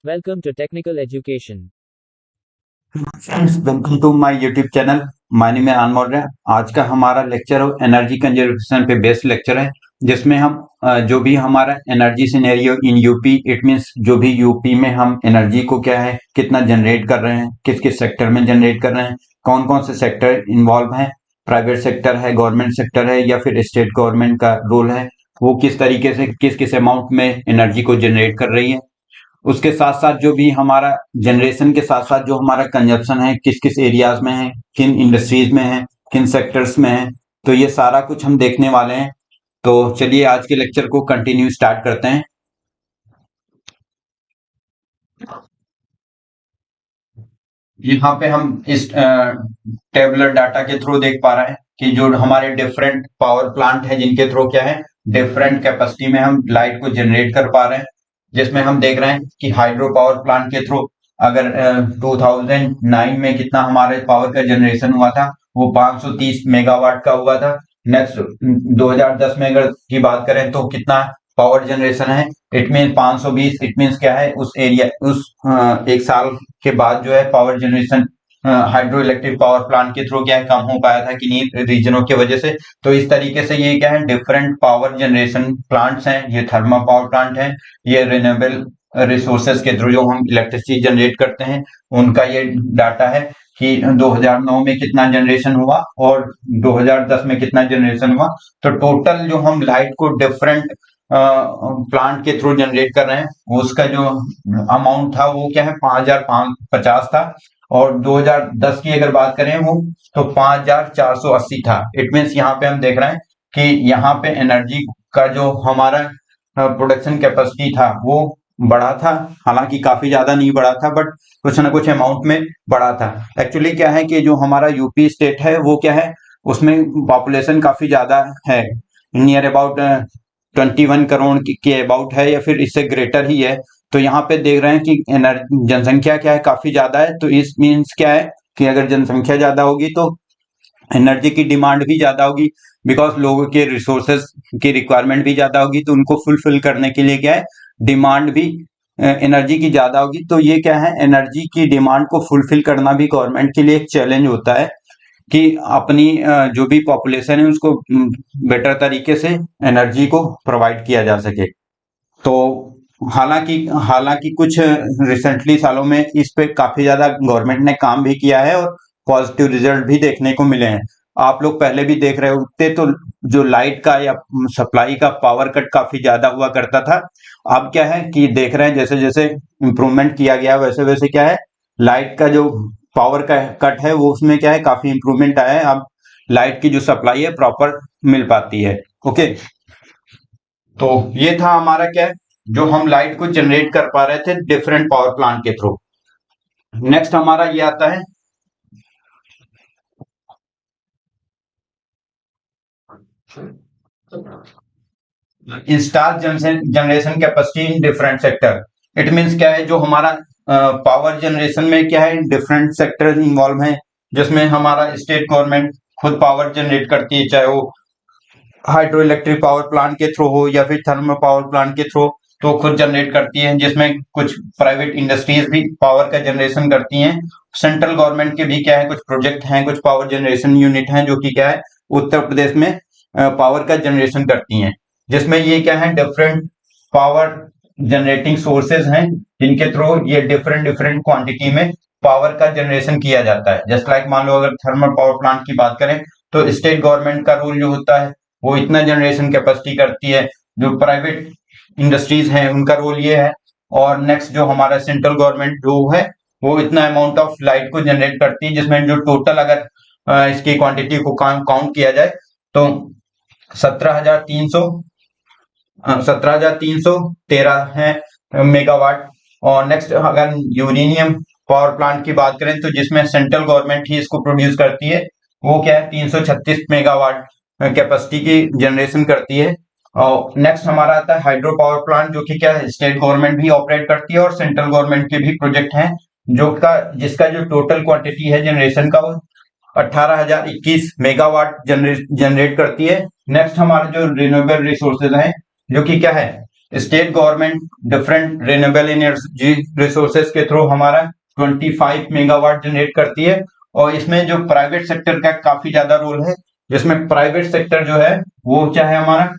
Welcome to Technical Education. Friends, welcome to my YouTube channel. My name है अनमोल। आज का हमारा लेक्चर एनर्जी कंजर्वेशन पे बेस्ड लेक्चर है, जिसमें हम जो भी हमारा energy scenario in UP, it means जो भी यूपी में हम एनर्जी को क्या है कितना जनरेट कर रहे हैं, किस किस सेक्टर में जनरेट कर रहे हैं, कौन कौन से सेक्टर इन्वॉल्व हैं, प्राइवेट सेक्टर है, गवर्नमेंट सेक्टर है या फिर स्टेट गवर्नमेंट का रोल है, वो किस तरीके से किस किस अमाउंट में एनर्जी को जनरेट कर रही है। उसके साथ साथ जो भी हमारा जनरेशन के साथ साथ जो हमारा कंजप्शन है किस किस एरियाज में है, किन इंडस्ट्रीज में है, किन सेक्टर्स में है, तो ये सारा कुछ हम देखने वाले हैं। तो चलिए आज के लेक्चर को कंटिन्यू स्टार्ट करते हैं। यहाँ पे हम इस टेबुलर डाटा के थ्रू देख पा रहे हैं कि जो हमारे डिफरेंट पावर प्लांट है जिनके थ्रू क्या है डिफरेंट कैपेसिटी में हम लाइट को जनरेट कर पा रहे हैं, जिसमें हम देख रहे हैं कि हाइड्रो पावर प्लांट के थ्रू अगर 2009 में कितना हमारे पावर का जनरेशन हुआ था, वो 530 मेगावाट का हुआ था। नेक्स्ट 2010 में अगर की बात करें तो कितना पावर जनरेशन है, इट मीन 520। इट मीन्स क्या है उस एरिया उस एक साल के बाद जो है power generation hydro electric power plant के थ्रू क्या है कम हो पाया था किन्हीं रीजनों की वजह से। तो इस तरीके से ये क्या है डिफरेंट पावर जनरेशन प्लांट्स हैं, ये थर्मल पावर प्लांट है, ये रिन्यूएबल रिसोर्सेज के थ्रू जो हम इलेक्ट्रिसिटी जनरेट करते हैं उनका ये डाटा है कि 2009 में कितना जनरेशन हुआ और 2010 में कितना जनरेशन हुआ। तो टोटल जो हम लाइट को डिफरेंट प्लांट के थ्रू जनरेट कर रहे हैं उसका जो अमाउंट था वो क्या है 5,550 था, और 2010 की अगर बात करें वो तो 5,480 था। इट मीन्स यहाँ पे हम देख रहे हैं कि यहाँ पे एनर्जी का जो हमारा प्रोडक्शन कैपेसिटी था वो बढ़ा था, हालांकि काफी ज्यादा नहीं बढ़ा था बट कुछ ना कुछ अमाउंट में बढ़ा था। एक्चुअली क्या है कि जो हमारा यूपी स्टेट है वो क्या है उसमें पॉपुलेशन काफी ज्यादा है, नियर अबाउट 21 करोड़ के अबाउट है या फिर इससे ग्रेटर ही है। तो यहाँ पे देख रहे हैं कि जनसंख्या क्या है काफी ज्यादा है, तो इस मीन्स क्या है कि अगर जनसंख्या ज्यादा होगी तो एनर्जी की डिमांड भी ज्यादा होगी, बिकॉज लोगों के रिसोर्सेज की रिक्वायरमेंट भी ज्यादा होगी, तो उनको फुलफिल करने के लिए क्या है डिमांड भी एनर्जी की ज्यादा होगी। तो ये क्या है एनर्जी की डिमांड को फुलफिल करना भी गवर्नमेंट के लिए एक चैलेंज होता है कि अपनी जो भी पॉपुलेशन है उसको बेटर तरीके से एनर्जी को प्रोवाइड किया जा सके। तो हालांकि हालांकि कुछ रिसेंटली सालों में इस पे काफी ज्यादा गवर्नमेंट ने काम भी किया है और पॉजिटिव रिजल्ट भी देखने को मिले हैं। आप लोग पहले भी देख रहे होते तो जो लाइट का या सप्लाई का पावर कट काफी ज्यादा हुआ करता था। अब क्या है कि देख रहे हैं जैसे जैसे इम्प्रूवमेंट किया गया वैसे वैसे क्या है लाइट का जो पावर का कट है वो उसमें क्या है काफी इम्प्रूवमेंट आया है। अब लाइट की जो सप्लाई है प्रॉपर मिल पाती है। ओके, तो ये था हमारा क्या है जो हम लाइट को जनरेट कर पा रहे थे डिफरेंट पावर प्लांट के थ्रू। नेक्स्ट हमारा ये आता है install generation capacity in different sector. It means क्या है जो हमारा पावर जनरेशन में क्या है डिफरेंट सेक्टर इन्वॉल्व हैं, जिसमें हमारा स्टेट गवर्नमेंट खुद पावर जनरेट करती है, चाहे वो हाइड्रो इलेक्ट्रिक पावर प्लांट के थ्रू हो या फिर थर्मल पावर प्लांट के थ्रू, तो खुद जनरेट करती है, जिसमें कुछ प्राइवेट इंडस्ट्रीज भी पावर का जनरेशन करती हैं। सेंट्रल गवर्नमेंट के भी क्या है कुछ प्रोजेक्ट हैं, कुछ पावर जनरेशन यूनिट हैं जो कि क्या है उत्तर प्रदेश में पावर का जनरेशन करती हैं, जिसमें ये क्या है डिफरेंट पावर जनरेटिंग सोर्सेज हैं जिनके थ्रू ये डिफरेंट डिफरेंट क्वांटिटी में पावर का जनरेशन किया जाता है। जस्ट लाइक मान लो अगर थर्मल पावर प्लांट की बात करें तो स्टेट गवर्नमेंट का रूल जो होता है वो इतना जनरेशन कैपेसिटी करती है, जो प्राइवेट इंडस्ट्रीज हैं उनका रोल ये है, और नेक्स्ट जो हमारा सेंट्रल गवर्नमेंट जो है वो इतना अमाउंट ऑफ लाइट को जनरेट करती है, जिसमें जो टोटल अगर इसकी क्वांटिटी को काउंट किया जाए तो 17,300 17,313 है मेगावाट। और नेक्स्ट अगर यूरेनियम पावर प्लांट की बात करें तो जिसमें सेंट्रल गवर्नमेंट ही इसको प्रोड्यूस करती है, वो क्या है 336 मेगावाट कैपेसिटी की जनरेशन करती है। और नेक्स्ट हमारा आता है हाइड्रो पावर प्लांट, जो कि क्या है स्टेट गवर्नमेंट भी ऑपरेट करती है और सेंट्रल गवर्नमेंट के भी प्रोजेक्ट हैं, जो का जिसका जो टोटल क्वांटिटी है जनरेशन का वो 18,021 मेगावाट जनरेट करती है। नेक्स्ट हमारा जो रिन्यूएबल रिसोर्सेज हैं जो कि क्या है state government different renewable energy resources के थ्रू हमारा 25 मेगावाट जनरेट करती है। और इसमें जो प्राइवेट सेक्टर का काफी ज्यादा रोल है, जिसमें प्राइवेट सेक्टर जो है वो क्या है हमारा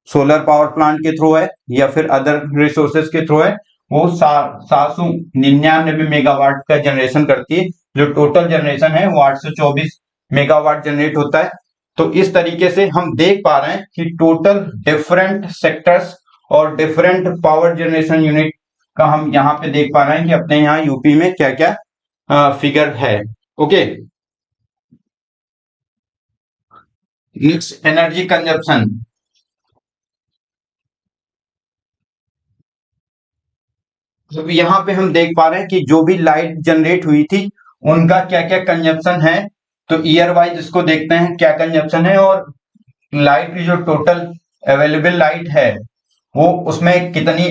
सोलर पावर प्लांट के थ्रू है या फिर अदर रिसोर्सेज के थ्रू है, वो 799 मेगावाट का जनरेशन करती है। जो टोटल जनरेशन है वो 824 मेगावाट जनरेट होता है। तो इस तरीके से हम देख पा रहे हैं कि टोटल डिफरेंट सेक्टर्स और डिफरेंट पावर जनरेशन यूनिट का हम यहाँ पे देख पा रहे हैं कि अपने यहाँ यूपी में क्या क्या फिगर है। Okay, next energy consumption. तो यहाँ पे हम देख पा रहे हैं कि जो भी लाइट जनरेट हुई थी उनका क्या क्या कंजप्शन है। तो ईयर वाइज इसको देखते हैं क्या कंजप्शन है, और लाइट की जो टोटल अवेलेबल लाइट है वो उसमें कितनी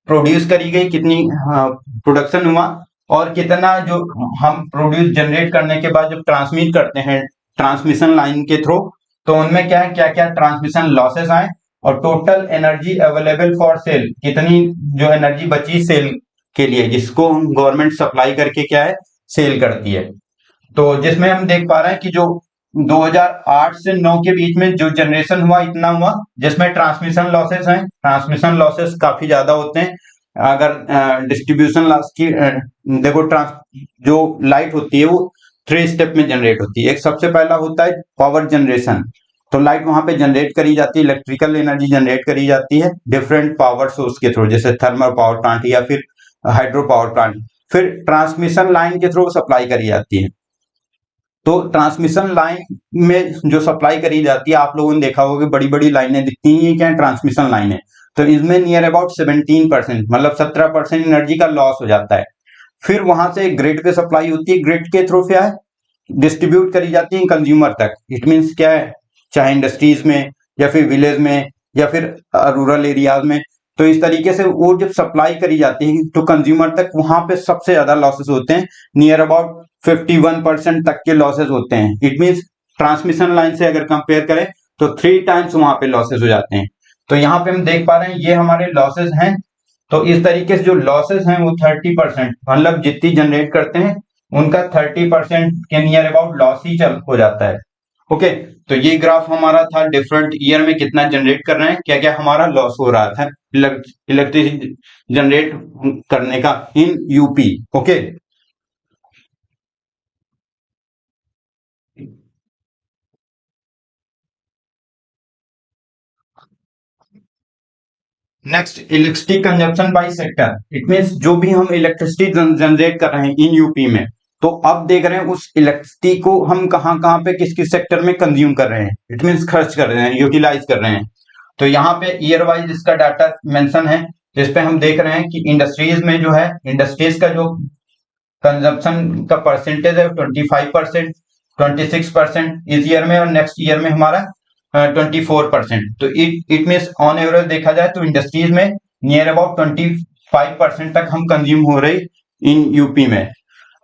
प्रोड्यूस करी गई, कितनी प्रोडक्शन हुआ, और कितना जो हम प्रोड्यूस जनरेट करने के बाद जब ट्रांसमिट करते हैं ट्रांसमिशन लाइन के थ्रू, तो उनमें क्या है क्या क्या ट्रांसमिशन लॉसेस आए, और total energy available for sale कितनी जो एनर्जी बची सेल के लिए, जिसको गवर्नमेंट सप्लाई करके क्या है सेल करती है। तो जिसमें हम देख पा रहे हैं कि जो 2008 से 9 के बीच में जो जनरेशन हुआ इतना हुआ, जिसमें ट्रांसमिशन लॉसेस हैं, ट्रांसमिशन लॉसेस काफी ज्यादा होते हैं। अगर डिस्ट्रीब्यूशन लॉस की देखो, जो लाइट होती है वो 3 स्टेप में जनरेट होती है। एक सबसे पहला होता है पावर जनरेशन, तो लाइट वहां पे जनरेट करी जाती है, इलेक्ट्रिकल एनर्जी जनरेट करी जाती है डिफरेंट पावर सोर्स के थ्रू, जैसे थर्मल पावर प्लांट या फिर हाइड्रो पावर प्लांट। फिर ट्रांसमिशन लाइन के थ्रू सप्लाई करी जाती है। तो ट्रांसमिशन लाइन में जो सप्लाई करी जाती है, आप लोगों ने देखा होगा बड़ी बड़ी लाइनें दिखती हैं, ये क्या है ट्रांसमिशन लाइन है। तो इसमें नियर अबाउट 17%, मतलब 17% एनर्जी का लॉस हो जाता है। फिर वहां से ग्रिड पे सप्लाई होती है, ग्रिड के थ्रू क्या है डिस्ट्रीब्यूट करी जाती है कंज्यूमर तक। इट मीन्स क्या है, चाहे इंडस्ट्रीज में या फिर विलेज में या फिर रूरल एरियाज में, तो इस तरीके से वो जब सप्लाई करी जाती है तो कंज्यूमर तक, वहां पे सबसे ज्यादा लॉसेस होते हैं, नियर अबाउट 51% तक के लॉसेस होते हैं। इट मीन्स ट्रांसमिशन लाइन से अगर कंपेयर करें तो 3 टाइम्स वहां पे लॉसेस हो जाते हैं। तो यहाँ पे हम देख पा रहे हैं ये हमारे लॉसेस हैं। तो इस तरीके से जो लॉसेस हैं वो 30%, मतलब जितनी जनरेट करते हैं उनका 30% के नियर अबाउट लॉस ही चल हो जाता है। ओके, तो ये ग्राफ हमारा था डिफरेंट ईयर में कितना जनरेट कर रहे हैं, क्या क्या हमारा लॉस हो रहा था इलेक्ट्रिसिटी जनरेट करने का in UP. Okay, next electricity consumption by sector. It means जो भी हम इलेक्ट्रिसिटी जनरेट कर रहे हैं इन यूपी में, तो अब देख रहे हैं उस इलेक्ट्रिसिटी को हम कहाँ कहाँ पे किस किस सेक्टर में कंज्यूम कर रहे हैं, इट मींस खर्च कर रहे हैं, यूटिलाइज कर रहे हैं। तो यहाँ पे ईयर वाइज इसका डाटा मेंशन है, जिस पे हम देख रहे हैं कि इंडस्ट्रीज में जो है, इंडस्ट्रीज का जो कंजप्शन का परसेंटेज है 25%, 26% इस ईयर में, और नेक्स्ट ईयर में हमारा 24%। तो इट मीन्स ऑन एवरेज देखा जाए तो इंडस्ट्रीज में नियर अबाउट 25% तक हम कंज्यूम हो रही इन यूपी में।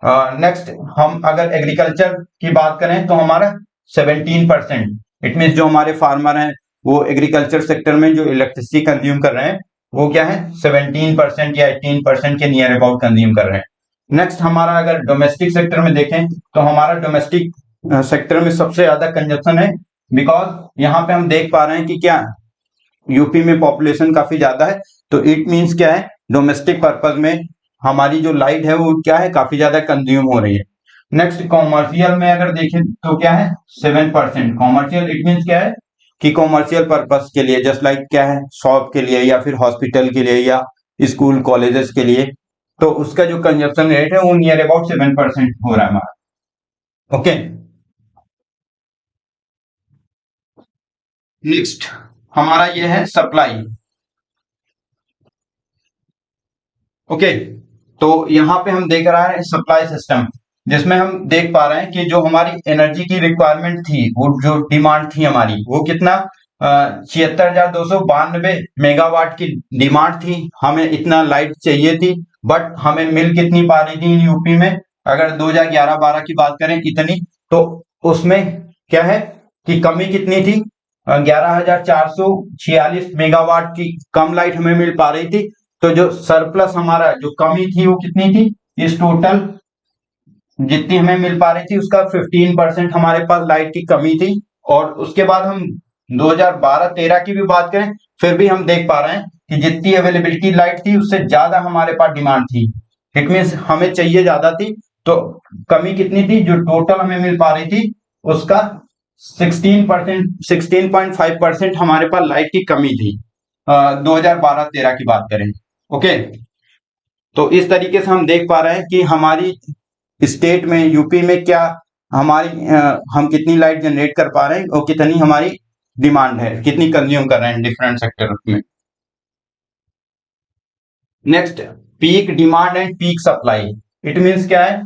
नेक्स्ट हम अगर एग्रीकल्चर की बात करें तो हमारा 17%। इट मीन्स जो हमारे फार्मर हैं वो एग्रीकल्चर सेक्टर में जो इलेक्ट्रिसिटी कंज्यूम कर रहे हैं वो क्या है 17% या 18% के नियर अबाउट कंज्यूम कर रहे हैं। नेक्स्ट हमारा अगर डोमेस्टिक सेक्टर में देखें तो हमारा डोमेस्टिक सेक्टर में सबसे ज्यादा कंजप्शन है, बिकॉज यहाँ पे हम देख पा रहे हैं कि क्या यूपी में पॉपुलेशन काफी ज्यादा है। तो इट मींस क्या है डोमेस्टिक पर्पज में हमारी जो लाइट है वो क्या है काफी ज्यादा कंज्यूम हो रही है। नेक्स्ट कॉमर्शियल में अगर देखें तो क्या है 7%। कॉमर्शियल इट मींस क्या है कि कॉमर्शियल पर्पज के लिए, जस्ट लाइक क्या है शॉप के लिए या फिर हॉस्पिटल के लिए या स्कूल कॉलेजेस के लिए, तो उसका जो कंजप्शन रेट है वो नियर अबाउट 7% हो रहा है हमारा। ओके, नेक्स्ट हमारा ये है सप्लाई। ओके, तो यहाँ पे हम देख रहा है सप्लाई सिस्टम, जिसमें हम देख पा रहे हैं कि जो हमारी एनर्जी की रिक्वायरमेंट थी, वो जो डिमांड थी हमारी वो कितना 76,292 मेगावाट की डिमांड थी, हमें इतना लाइट चाहिए थी, बट हमें मिल कितनी पा रही थी यूपी में, अगर 2011-12 की बात करें इतनी, तो उसमें क्या है कि कमी कितनी थी 11,446 मेगावाट की कम लाइट हमें मिल पा रही थी। तो जो सरप्लस हमारा जो कमी थी वो कितनी थी, इस टोटल जितनी हमें मिल पा रही थी उसका 15% हमारे पास लाइट की कमी थी। और उसके बाद हम 2012-13 की भी बात करें, फिर भी हम देख पा रहे हैं कि जितनी अवेलेबिलिटी लाइट थी उससे ज्यादा हमारे पास डिमांड थी। इट मीन्स हमें चाहिए ज्यादा थी, तो कमी कितनी थी, जो टोटल हमें मिल पा रही थी उसका 16.5% हमारे पास लाइट की कमी थी 2012-13 की बात करें। ओके, तो इस तरीके से हम देख पा रहे हैं कि हमारी स्टेट में, यूपी में क्या हमारी हम कितनी लाइट जनरेट कर पा रहे हैं और कितनी हमारी डिमांड है, कितनी कंज्यूम कर रहे हैं डिफरेंट सेक्टर में। Next, peak demand and peak supply. It means क्या है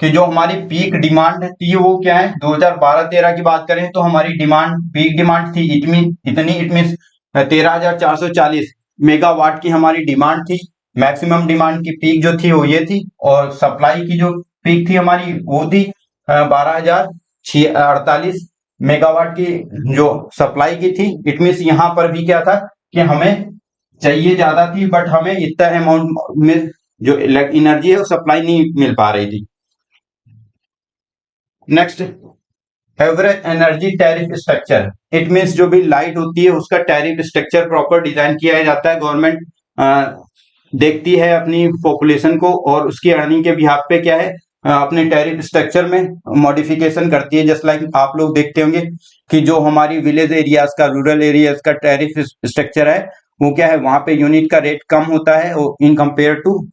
कि जो हमारी पीक डिमांड थी वो क्या है, 2012-13 की बात करें तो हमारी डिमांड, पीक डिमांड थी इट मींस 13,440 मेगावाट की हमारी डिमांड थी। मैक्सिमम डिमांड की पीक जो थी वो ये थी, और सप्लाई की जो पीक थी हमारी वो थी 12,048 मेगावाट की जो सप्लाई की थी। इट मींस यहां पर भी क्या था कि हमें चाहिए ज्यादा थी, बट हमें इतना अमाउंट में जो एनर्जी है वो सप्लाई नहीं मिल पा रही थी। Next, average energy tariff structure. It means जो भी लाइट होती है उसका टैरिफ स्ट्रक्चर प्रॉपर डिजाइन किया जाता है। गवर्नमेंट देखती है अपनी पॉपुलेशन को और उसकी अर्निंग के बिहाफ पे क्या है अपने टैरिफ स्ट्रक्चर में मॉडिफिकेशन करती है। जस्ट लाइक आप लोग देखते होंगे कि जो हमारी विलेज एरियाज का, रूरल एरियाज का टैरिफ स्ट्रक्चर है वो क्या है, वहां पे यूनिट का रेट कम होता है in compare to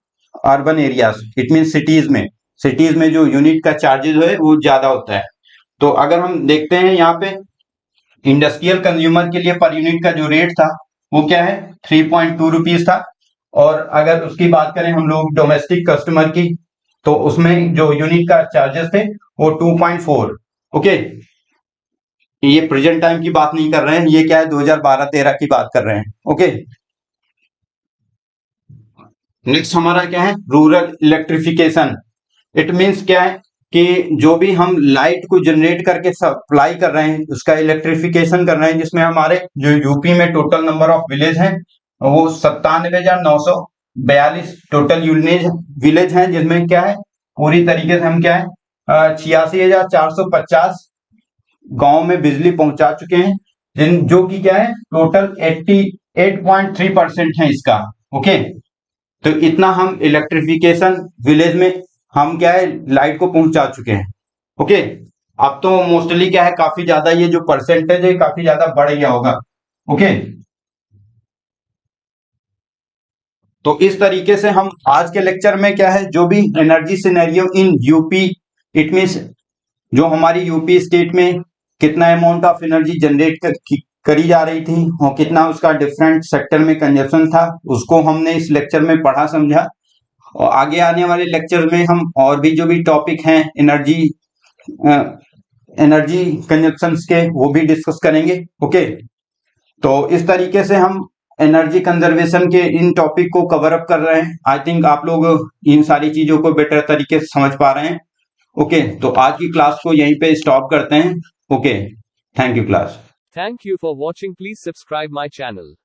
urban areas. It mean cities में जो यूनिट का चार्जेस है वो ज्यादा होता है। तो अगर हम देखते हैं यहाँ पे इंडस्ट्रियल कंज्यूमर के लिए पर यूनिट का जो रेट था वो क्या है 3.2 रुपीज था। और अगर उसकी बात करें हम लोग डोमेस्टिक कस्टमर की, तो उसमें जो यूनिट का चार्जेस थे वो 2.4। ओके, ये प्रेजेंट टाइम की बात नहीं कर रहे हैं, ये क्या है 2012-13 की बात कर रहे हैं। ओके, नेक्स्ट हमारा क्या है, रूरल इलेक्ट्रिफिकेशन। इट मींस क्या है कि जो भी हम लाइट को जनरेट करके सप्लाई कर रहे हैं उसका इलेक्ट्रिफिकेशन कर रहे हैं, जिसमें हमारे जो यूपी में टोटल नंबर ऑफ विलेज हैं वो 97,942 टोटल विलेज हैं, जिसमें क्या है पूरी तरीके से हम क्या है 86,450 गांव में बिजली पहुंचा चुके हैं, जो कि क्या है टोटल 88.3% है इसका। ओके, तो इतना हम इलेक्ट्रिफिकेशन विलेज में हम क्या है लाइट को पहुंचा चुके हैं। ओके, अब तो मोस्टली क्या है काफी ज्यादा ये जो परसेंटेज है काफी ज्यादा बढ़ गया होगा। ओके, तो इस तरीके से हम आज के लेक्चर में क्या है जो भी energy scenario in UP, it means जो हमारी यूपी स्टेट में कितना अमाउंट ऑफ एनर्जी जनरेट करी जा रही थी और कितना उसका डिफरेंट सेक्टर में कंजप्शन था, उसको हमने इस लेक्चर में पढ़ा समझा। और आगे आने वाले लेक्चर में हम और भी जो भी टॉपिक हैं एनर्जी कंजप्शन के वो भी डिस्कस करेंगे। ओके, तो इस तरीके से हम एनर्जी कंजर्वेशन के इन टॉपिक को कवर अप कर रहे हैं। आई थिंक आप लोग इन सारी चीजों को बेटर तरीके से समझ पा रहे हैं। ओके, तो आज की क्लास को यहीं पे स्टॉप करते हैं। Okay, thank you class. Thank you for watching. Please subscribe my channel.